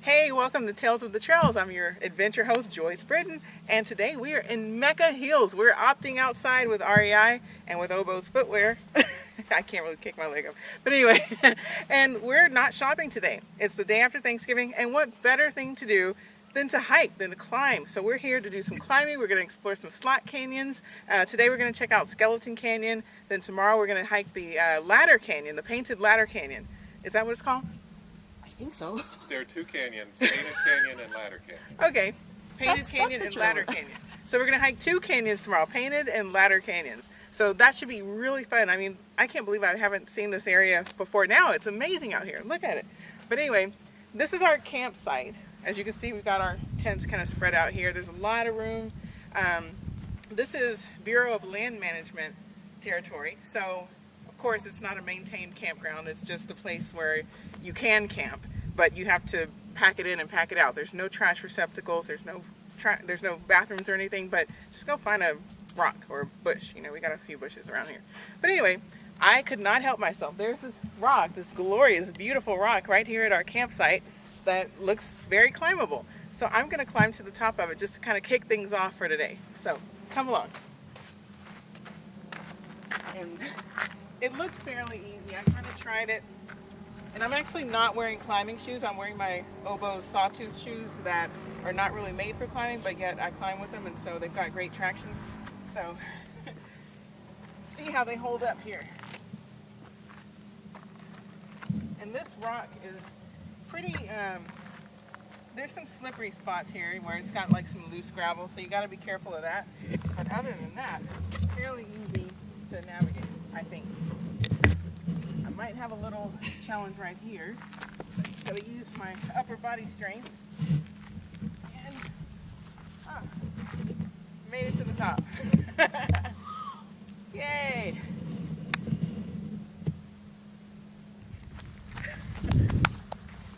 Hey, welcome to Tales of the Trails. I'm your adventure host, Joyce Britton, and today we are in Mecca Hills. We're opting outside with REI and with Oboe's footwear. I can't really kick my leg up. But anyway, and we're not shopping today. It's the day after Thanksgiving, and what better thing to do than to hike, than to climb. So we're here to do some climbing. We're going to explore some slot canyons. Today we're going to check out Skeleton Canyon. Then tomorrow we're going to hike the Ladder Canyon, the Painted Ladder Canyon. Is that what it's called? I think so. There are two canyons, Painted Canyon and Ladder Canyon. Okay, Painted Canyon and Ladder Canyon. So we're going to hike two canyons tomorrow, Painted and Ladder Canyons. So that should be really fun. I mean, I can't believe I haven't seen this area before now. It's amazing out here. Look at it. But anyway, this is our campsite. As you can see, we've got our tents kind of spread out here. There's a lot of room. This is Bureau of Land Management territory. So of course, it's not a maintained campground. It's just a place where you can camp, but you have to pack it in and pack it out. There's no trash receptacles. There's no bathrooms or anything, but just go find a rock or a bush. You know, we got a few bushes around here. But anyway, I could not help myself. There's this rock, this glorious, beautiful rock right here at our campsite that looks very climbable. So I'm going to climb to the top of it just to kind of kick things off for today. So come along. And it looks fairly easy. I kind of tried it. And I'm actually not wearing climbing shoes. I'm wearing my Oboe's sawtooth shoes that are not really made for climbing, but yet I climb with them, and so they've got great traction. So see how they hold up here. And this rock is pretty, there's some slippery spots here where it's got like some loose gravel, so you got to be careful of that. But other than that, it's fairly easy to navigate, I think. I might have a little challenge right here. Just gotta use my upper body strength. And made it to the top. Yay!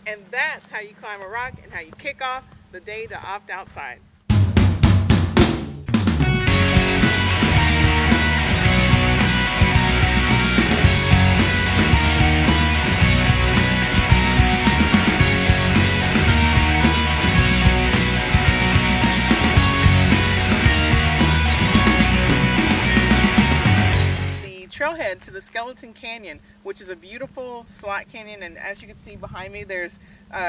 And that's how you climb a rock and how you kick off the day to opt outside. Trailhead to the Skeleton Canyon, which is a beautiful slot canyon, and as you can see behind me, there's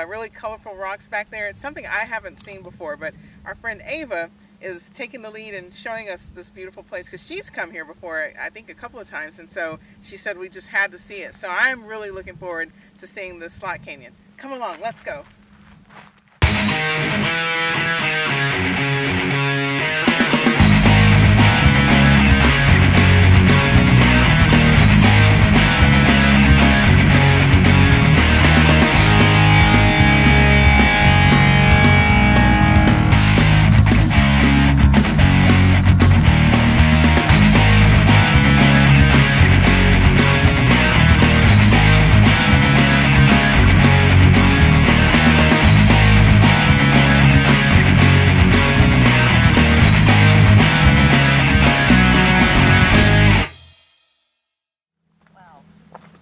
really colorful rocks back there. It's something I haven't seen before, but our friend Ava is taking the lead and showing us this beautiful place because she's come here before, I think a couple of times, and so she said we just had to see it. So I'm really looking forward to seeing the slot canyon. Come along, let's go.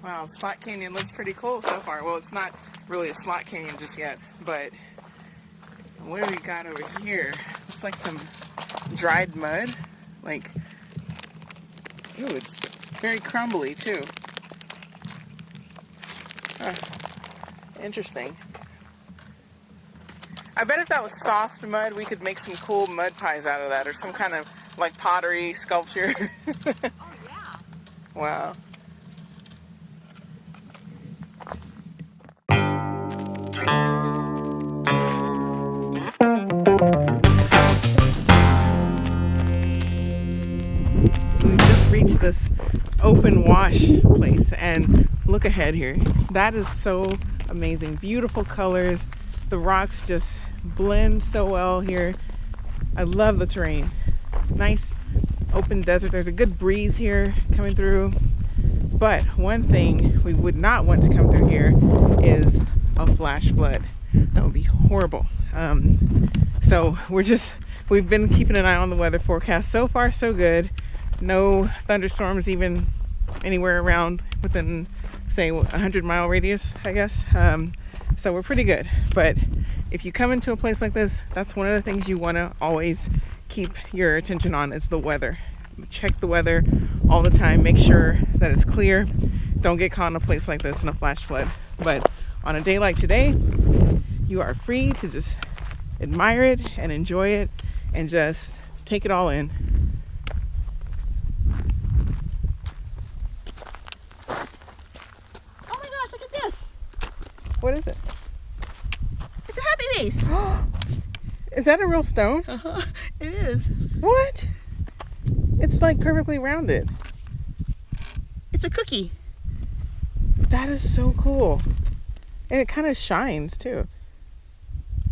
Wow, Slot Canyon looks pretty cool so far. Well, it's not really a slot canyon just yet, but what do we got over here? Looks like some dried mud. Like, ooh, it's very crumbly too. Interesting. I bet if that was soft mud, we could make some cool mud pies out of that, or some kind of like pottery sculpture. Oh yeah. Wow. So we've just reached this open wash place, and look ahead here. That is so amazing. Beautiful colors. The rocks just blend so well here. I love the terrain. Nice open desert. There's a good breeze here coming through. But one thing we would not want to come through here is a flash flood. That would be horrible. So we've been keeping an eye on the weather forecast. So far, so good. No thunderstorms even anywhere around within, say, a 100-mile radius, I guess. So we're pretty good. But if you come into a place like this, that's one of the things you want to always keep your attention on is the weather. Check the weather all the time. Make sure that it's clear. Don't get caught in a place like this in a flash flood. But on a day like today, you are free to just admire it and enjoy it and just take it all in. Oh my gosh, look at this. What is it? It's a happy face. Is that a real stone? Uh-huh. It is. What? It's like perfectly rounded. It's a cookie. That is so cool. And it kind of shines too.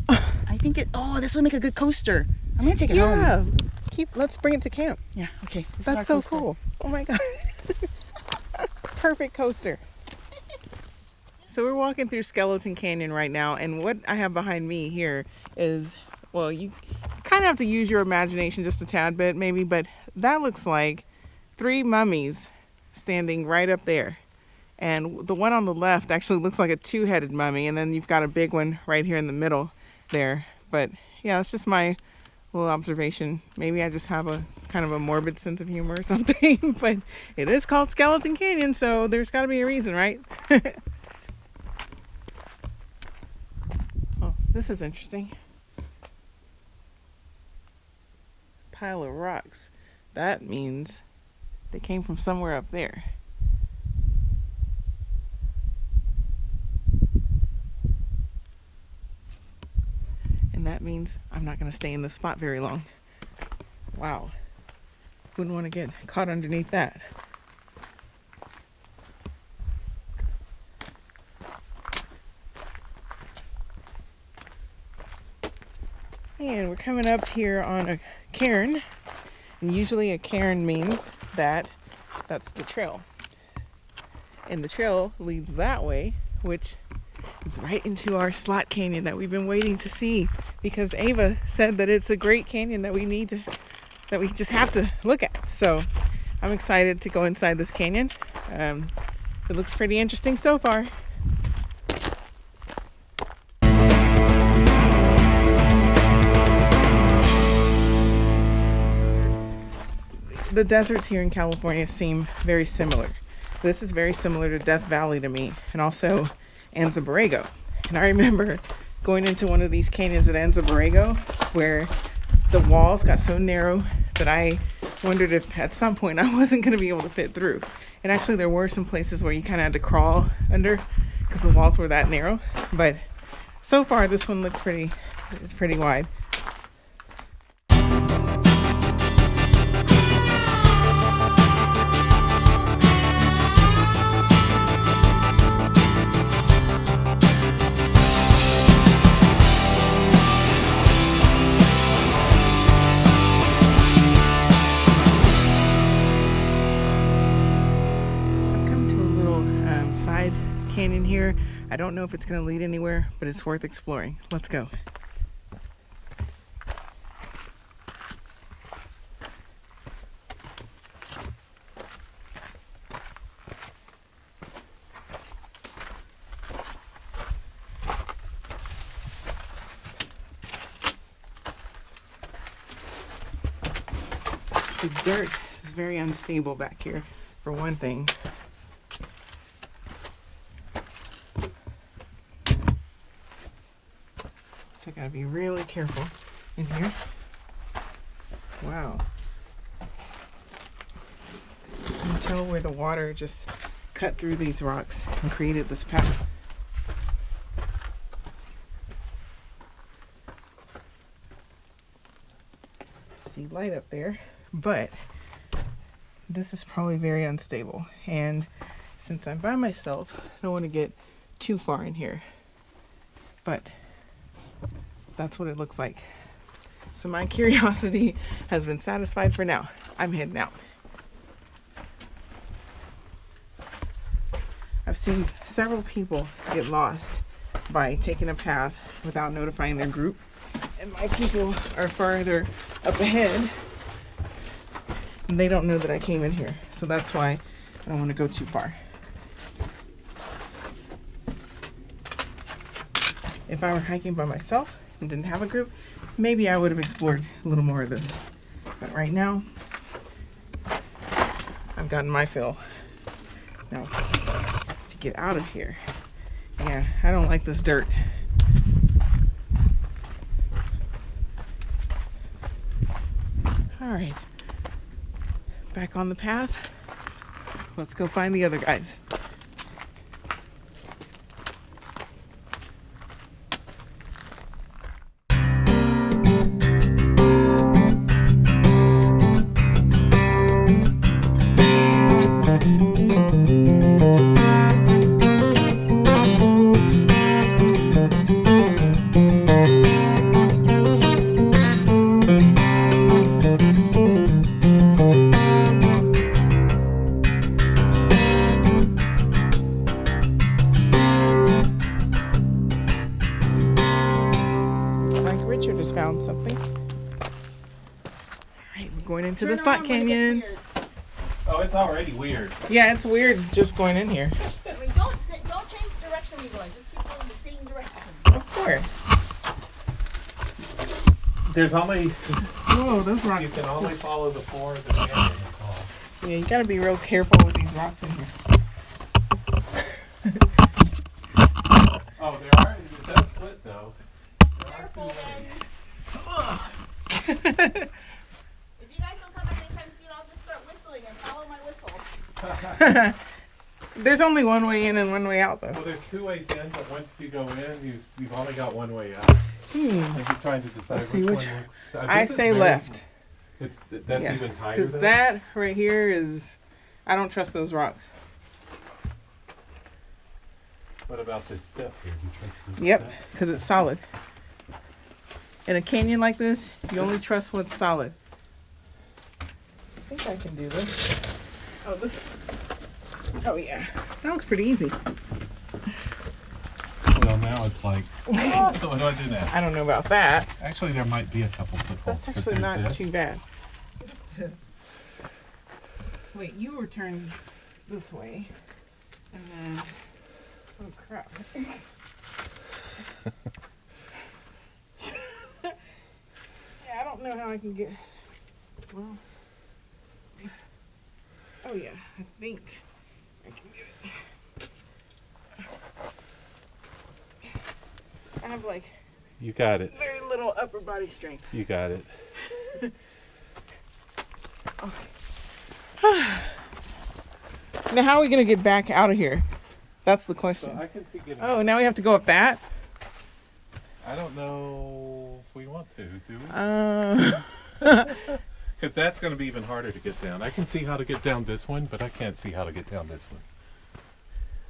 I think this will make a good coaster. I'm gonna take it home. Yeah. Let's bring it to camp. Yeah, okay. This is That's our so coaster. cool. Oh my God. Perfect coaster. So we're walking through Skeleton Canyon right now, and what I have behind me here is, well, you kind of have to use your imagination just a tad bit maybe, but that looks like 3 mummies standing right up there. And the one on the left actually looks like a 2-headed mummy, and then you've got a big one right here in the middle there. But yeah, it's just my little observation. Maybe I just have a kind of a morbid sense of humor or something, but it is called Skeleton Canyon, so there's got to be a reason, right? Oh, this is interesting. Pile of rocks. That means they came from somewhere up there. And that means I'm not going to stay in this spot very long. Wow. Wouldn't want to get caught underneath that. And we're coming up here on a cairn. And usually a cairn means that that's the trail. And the trail leads that way, which is right into our slot canyon that we've been waiting to see, because Ava said that it's a great canyon that we just have to look at. So I'm excited to go inside this canyon. It looks pretty interesting so far. The deserts here in California seem very similar. This is very similar to Death Valley to me, and also Anza Borrego. And I remember going into one of these canyons at Anza Borrego where the walls got so narrow that I wondered if at some point I wasn't going to be able to fit through. And actually there were some places where you kind of had to crawl under because the walls were that narrow. But so far this one looks pretty wide. Side canyon here. I don't know if it's going to lead anywhere, but it's worth exploring. Let's go. The dirt is very unstable back here, for one thing. So I gotta be really careful in here. Wow. You can tell where the water just cut through these rocks and created this path. See light up there, but this is probably very unstable. And since I'm by myself, I don't want to get too far in here. But that's what it looks like. So my curiosity has been satisfied for now. I'm heading out. I've seen several people get lost by taking a path without notifying their group. And my people are farther up ahead. And they don't know that I came in here. So that's why I don't want to go too far. If I were hiking by myself and didn't have a group, maybe I would have explored a little more of this. But right now, I've gotten my fill. Now, to get out of here, yeah, I don't like this dirt. All right, back on the path. Let's go find the other guys. Found something. All right, we're going into the slot canyon. Oh, it's already weird. Yeah, it's weird just going in here. I mean, don't change the direction you're going. Just keep going the same direction. Of course. There's only, Whoa, those rocks. you can only just- follow the floor of the canyon. Yeah, you gotta be real careful with these rocks in here. Oh, there are, it does split though. Careful, then. If you guys don't come back anytime soon, I'll just start whistling and follow my whistle. There's only one way in and one way out, though. Well, there's two ways in, but once you go in, you've only got one way out. Hmm. I'm just trying to decide Let's see which which- one looks. I think it's say very- left. That's Yeah, even tighter because than that right here is, I don't trust those rocks. What about this step here? Do you trust this Yep, step? because it's solid. In a canyon like this, you only trust what's solid. I think I can do this. Oh, this. Oh, yeah. That was pretty easy. Well, now it's like, what do I do now? I don't know about that. Actually, there might be a couple footholds. That's but actually there's not this. too bad. Wait, you were turned this way. And then. Oh, crap. Yeah, I don't know how I can get. Well. Oh, yeah. I think I can do it. I have like You got it. very little upper body strength. You got it. Now, how are we going to get back out of here? That's the So question. I can see getting. Oh, now we have to go up that? I don't know if we want to, do we? Uh, Because that's going to be even harder to get down. I can see how to get down this one, but I can't see how to get down this one.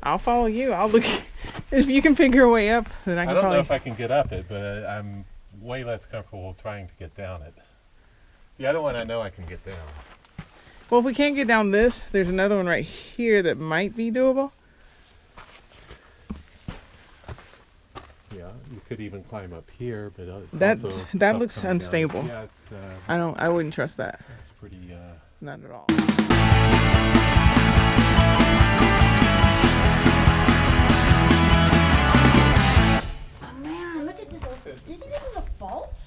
I'll follow you. I'll look. If you can figure a way up, then I I can don't probably. know if I can get up it, but I'm way less comfortable trying to get down it. The other one I know I can get down. Well, if we can't get down this, there's another one right here that might be doable. Yeah, you could even climb up here, but it's That- also that tough looks coming down. unstable. Yeah, it's I wouldn't trust that. it's pretty. Not at all. Oh, man, look at this. Do you think this is a fault?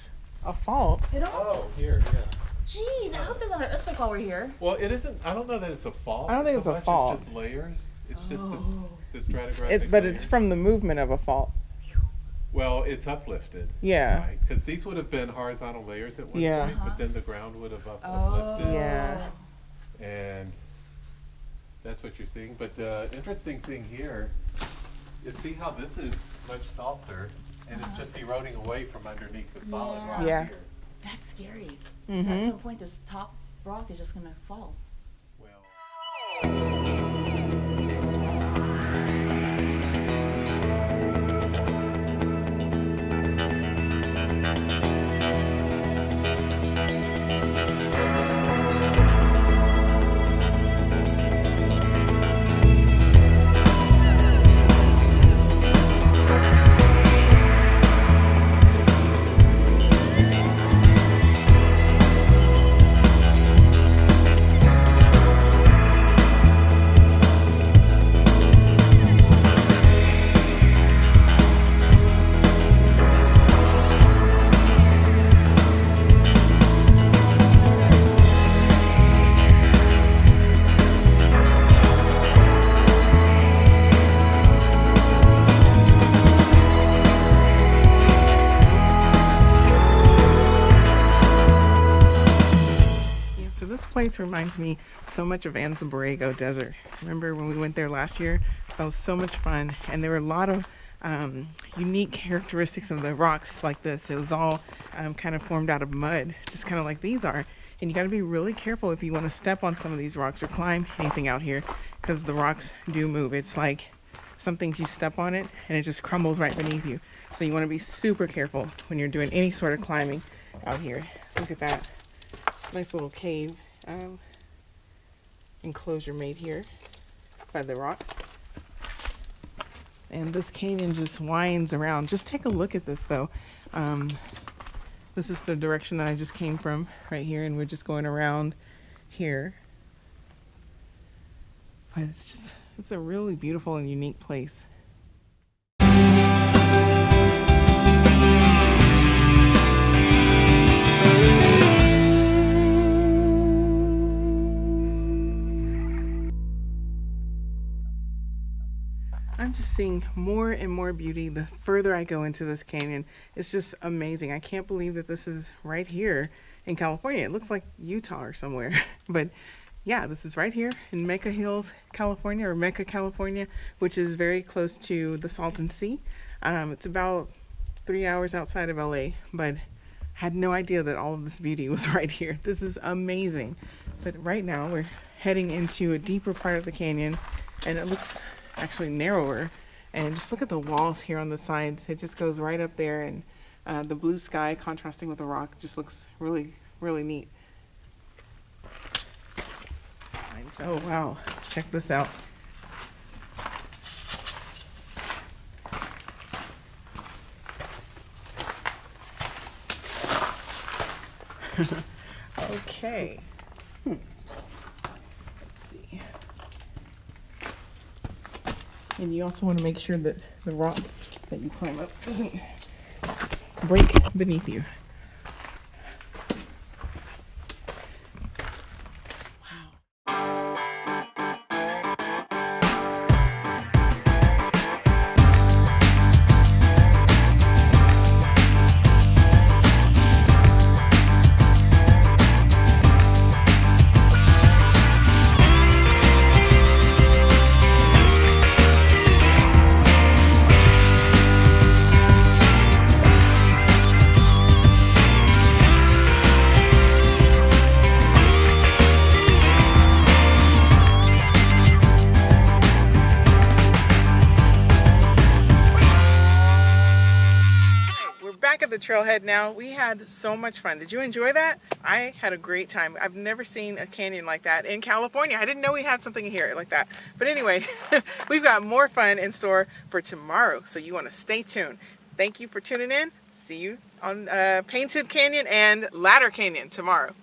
A fault? It almost. Oh, here, yeah. Jeez, I hope there's not an earthquake while we're here. Well, it isn't. I don't know that it's a fault. I don't think so it's a much, fault. It's just layers. It's just Oh. this stratigraphic. But it's layer. from the movement of a fault. Well, it's uplifted. Yeah. Right? Because these would have been horizontal layers at one Yeah. point, Uh-huh. but then the ground would have Oh. uplifted. Yeah. And that's what you're seeing. But the interesting thing here is see how this is much softer and it's just eroding away from underneath the solid Yeah. rock Yeah. here. That's scary. So Mm-hmm. at some point, this top rock is just gonna fall. Well, place reminds me so much of Anza Borrego Desert. Remember when we went there last year? That was so much fun, and there were a lot of unique characteristics of the rocks like this. It was all kind of formed out of mud, just kind of like these are. And you got to be really careful if you want to step on some of these rocks or climb anything out here, because the rocks do move. It's like some things you step on it and it just crumbles right beneath you. So you want to be super careful when you're doing any sort of climbing out here. Look at that nice little cave enclosure made here by the rocks. And this canyon just winds around. Just take a look at this though. This is the direction that I just came from right here, and we're just going around here. But it's a really beautiful and unique place. I'm just seeing more and more beauty the further I go into this canyon. It's just amazing. I can't believe that this is right here in California. It looks like Utah or somewhere. But yeah, this is right here in Mecca Hills, California, or Mecca, California, which is very close to the Salton Sea. It's about 3 hours outside of LA, but had no idea that all of this beauty was right here. This is amazing. But right now we're heading into a deeper part of the canyon, and it looks actually narrower. And just look at the walls here on the sides. It just goes right up there, and the blue sky contrasting with the rock just looks really, really neat. Oh wow, check this out. Okay. Let's see. And you also want to make sure that the rock that you climb up doesn't break beneath you. Back at the trailhead now. We had so much fun. Did you enjoy that? I had a great time. I've never seen a canyon like that in California. I didn't know we had something here like that. But anyway, we've got more fun in store for tomorrow, so you want to stay tuned. Thank you for tuning in. See you on Painted Canyon and Ladder Canyon tomorrow.